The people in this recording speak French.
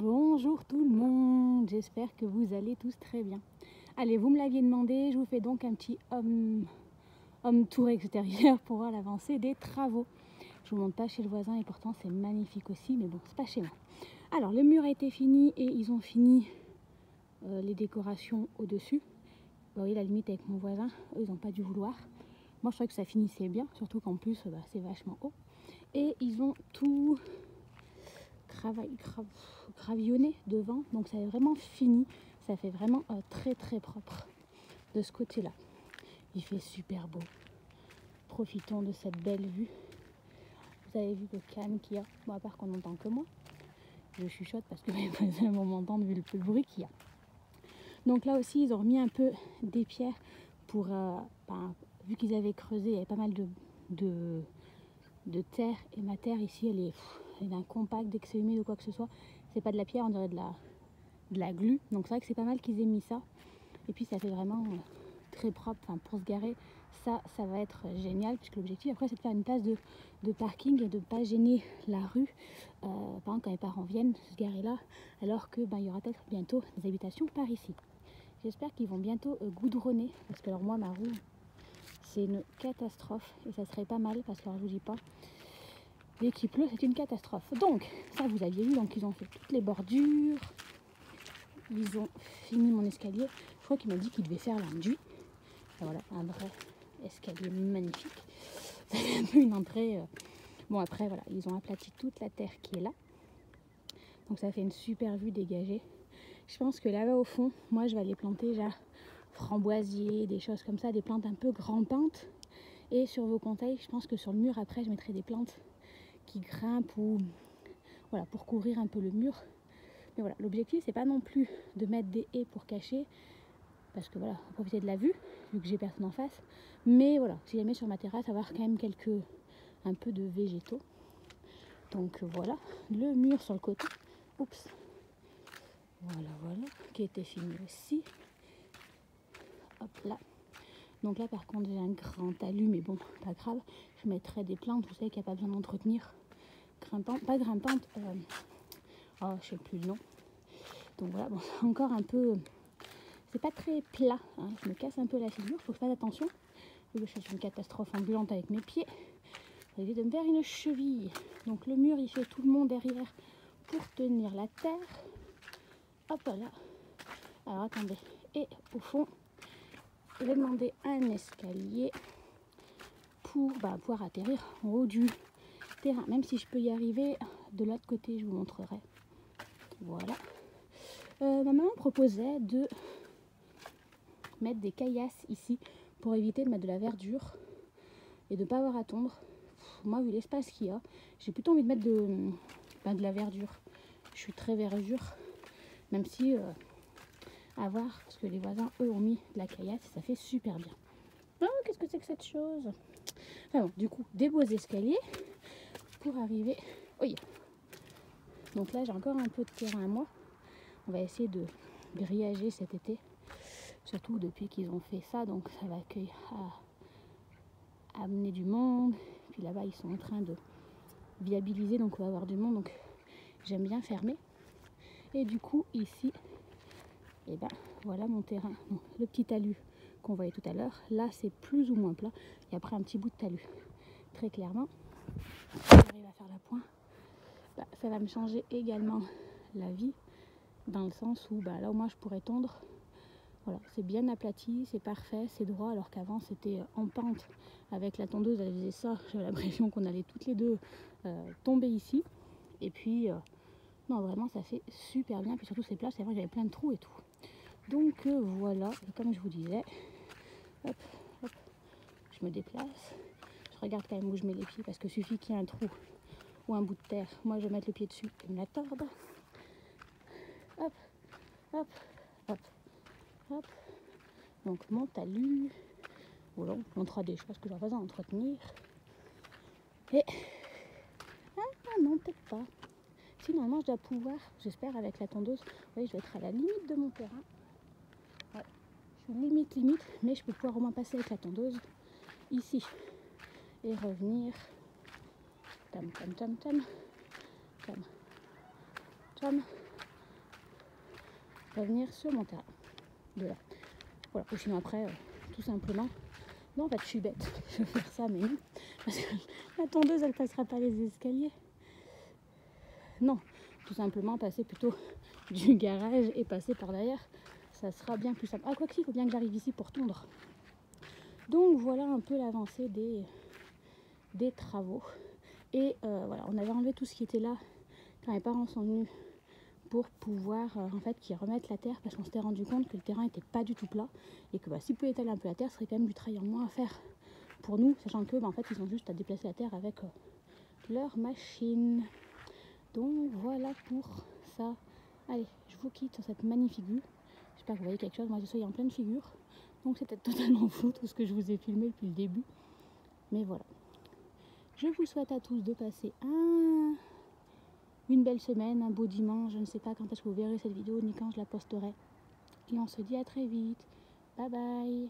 Bonjour tout le monde, j'espère que vous allez tous très bien. Allez, vous me l'aviez demandé, je vous fais donc un petit home tour extérieur pour voir l'avancée des travaux. Je vous montre pas chez le voisin et pourtant c'est magnifique aussi, mais bon, c'est pas chez moi. Alors, le mur a été fini et ils ont fini les décorations au-dessus. Vous voyez la limite avec mon voisin, eux ils n'ont pas dû vouloir. Moi je trouvais que ça finissait bien, surtout qu'en plus c'est vachement haut. Et ils ont tout gravillonné devant, donc ça est vraiment fini, ça fait vraiment très très propre de ce côté là. Il fait super beau, profitons de cette belle vue. Vous avez vu le calme qu'il y a, bon, à part qu'on n'entend que moi, je chuchote parce que mes voisins vont m'entendre vu le bruit qu'il y a. Donc là aussi ils ont remis un peu des pierres pour vu qu'ils avaient creusé, il y avait pas mal de terre, et ma terre ici elle est d'un compact, dès que c'est humide ou quoi que ce soit, c'est pas de la pierre, on dirait de la glu, donc c'est vrai que c'est pas mal qu'ils aient mis ça, et puis ça fait vraiment très propre, enfin, pour se garer, ça va être génial, puisque l'objectif après c'est de faire une place de parking et de ne pas gêner la rue, par exemple quand les parents viennent se garer là, alors que il y aura peut-être bientôt des habitations par ici. J'espère qu'ils vont bientôt goudronner, parce que alors moi ma rue c'est une catastrophe et ça serait pas mal parce que alors, je vous dis pas, dès qu'il pleut c'est une catastrophe. Donc ça vous aviez vu, donc ils ont fait toutes les bordures, ils ont fini mon escalier, je crois qu'il m'a dit qu'il devait faire l'enduit. Voilà, un vrai escalier magnifique. C'est un peu une entrée. Bon après voilà, ils ont aplati toute la terre qui est là, donc ça fait une super vue dégagée. Je pense que là-bas au fond, moi je vais aller planter genre framboisiers, des choses comme ça, des plantes un peu grampantes. Et sur vos conseils, je pense que sur le mur après je mettrai des plantes qui grimpent ou voilà, pour couvrir un peu le mur. Mais voilà, l'objectif c'est pas non plus de mettre des haies pour cacher, parce que voilà, faut profiter de la vue vu que j'ai personne en face. Mais voilà, si jamais sur ma terrasse avoir quand même un peu de végétaux. Donc voilà, le mur sur le côté. Oups. Voilà, qui était fini aussi. Hop là. Donc là par contre j'ai un grand talus, mais bon, pas grave. Je mettrai des plantes, vous savez qu'il n'y a pas besoin d'entretenir. Grimpantes, pas grimpantes, oh je sais plus le nom. Donc voilà, bon, c'est encore un peu, c'est pas très plat, hein. Je me casse un peu la figure, faut que je fasse attention. Je suis une catastrophe ambulante avec mes pieds. J'ai évité de me faire une cheville. Donc le mur il fait tout le monde derrière pour tenir la terre. Hop là. Alors attendez, et au fond je vais demander un escalier pour pouvoir atterrir en haut du terrain, même si je peux y arriver de l'autre côté, je vous montrerai. Voilà. Ma maman proposait de mettre des caillasses ici pour éviter de mettre de la verdure et de ne pas avoir à tondre. Moi, vu l'espace qu'il y a, j'ai plutôt envie de mettre de la verdure. Je suis très verdure, même si à voir, parce que les voisins eux ont mis de la caillasse et ça fait super bien. Oh, qu'est-ce que c'est que cette chose? Enfin bon, du coup, des beaux escaliers pour arriver. Oui. Donc là, j'ai encore un peu de terrain à moi. On va essayer de grillager cet été, surtout depuis qu'ils ont fait ça, donc ça va accueillir à amener du monde. Puis là-bas, ils sont en train de viabiliser, donc on va avoir du monde. Donc j'aime bien fermer. Et du coup, ici, et voilà mon terrain. Donc, le petit talus qu'on voyait tout à l'heure, là c'est plus ou moins plat. Et après un petit bout de talus. Très clairement, si j'arrive à faire la pointe, ça va me changer également la vie, dans le sens où là au moins je pourrais tondre. Voilà, c'est bien aplati, c'est parfait, c'est droit, alors qu'avant c'était en pente. Avec la tondeuse, elle faisait ça, j'avais l'impression qu'on allait toutes les deux tomber ici. Et puis, non, vraiment, ça fait super bien. Puis surtout, c'est plat, c'est vrai que j'avais plein de trous et tout. Donc voilà, et comme je vous disais, hop, hop, je me déplace. Je regarde quand même où je mets les pieds, parce que suffit qu'il y ait un trou ou un bout de terre. Moi, je vais mettre le pied dessus et me la tordre. Hop, hop, hop, hop. Donc mon talus, voilà, en 3D, je pense que j'aurais besoin d'entretenir. Et non, peut-être pas. Finalement, je dois pouvoir, j'espère, avec la tondeuse. Vous voyez, je vais être à la limite de mon terrain. Ouais, je suis limite, mais je peux pouvoir au moins passer avec la tondeuse ici et revenir. Tam, tam, tam, tam, tam, tam. venir sur mon terrain. De là. Voilà. Ou sinon après, tout simplement, non en fait je suis bête, je vais faire ça mais non, parce que la tondeuse elle passera pas les escaliers. Non, tout simplement passer plutôt du garage et passer par derrière, ça sera bien plus simple. Ah quoi qu'il faut bien que j'arrive ici pour tondre. Donc voilà un peu l'avancée des travaux. Et voilà, on avait enlevé tout ce qui était là quand mes parents sont venus pour pouvoir en fait qu'ils remettent la terre, parce qu'on s'était rendu compte que le terrain n'était pas du tout plat et que s'ils pouvaient étaler un peu la terre, ce serait quand même du travail en moins à faire pour nous, sachant que en fait ils ont juste à déplacer la terre avec leur machine. Donc voilà pour ça. Allez, je vous quitte sur cette magnifique vue. J'espère que vous voyez quelque chose. Moi je suis en pleine figure, donc c'est peut-être totalement fou tout ce que je vous ai filmé depuis le début, mais voilà. Je vous souhaite à tous de passer une belle semaine, un beau dimanche. Je ne sais pas quand est-ce que vous verrez cette vidéo ni quand je la posterai. Et on se dit à très vite. Bye bye.